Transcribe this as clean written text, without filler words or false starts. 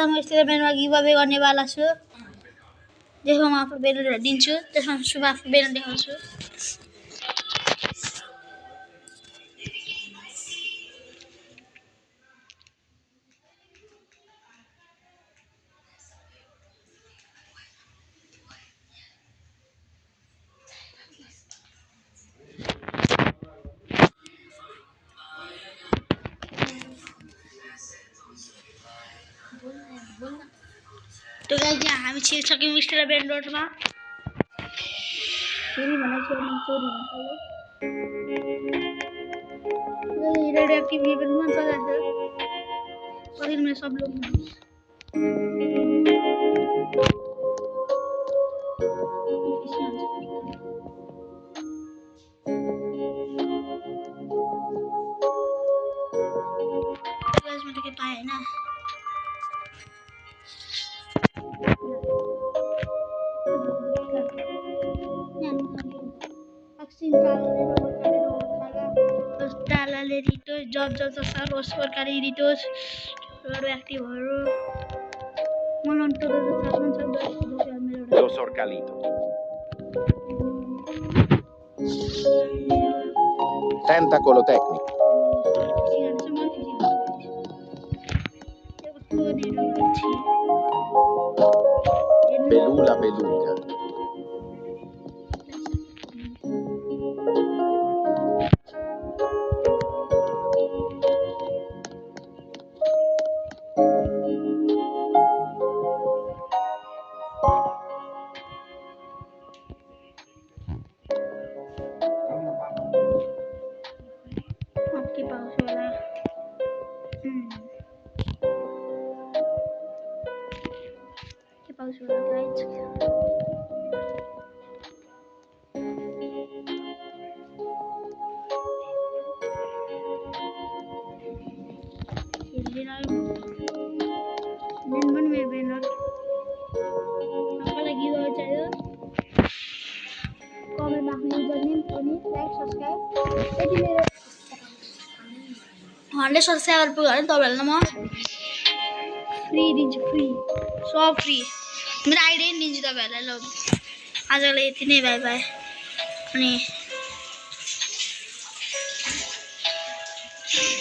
म यस्तो बेनमा गिभअवे गर्नेवाला छु देखौँ म आफ्नो बेनर दिन्छु त्यसमा म आफ्नो बेनर देखाउँछु तो गाइस यहाँ हामी छिर्सक्यौं स्टेला बेन रोडमा फेरि भने चोरी ये रेडियो एक्टिव इवेंट में चल रहा है और में सब लोग मैंने के पाए ना Talaleritos, job saros porcaritos, reactivoro. Los orcalitos. Tentacolo tecnico. Belula beluga. आपकी पाउस वाला के पाउस वाला गाइस दिन में बेनर आपको लगी हो चाहिए कमेंट में आफ्नो युजर नेम पनि लाइक सब्स्क्राइब यदि मेरो 100 सब्स्क्राइबर पुग्यो भने तपाईहरुलाई म फ्री दिन्छु फ्री सब फ्री मेरो आइडी दिन्छु तपाईहरुलाई ल आजलाई यति नै बाइ बाइ अनि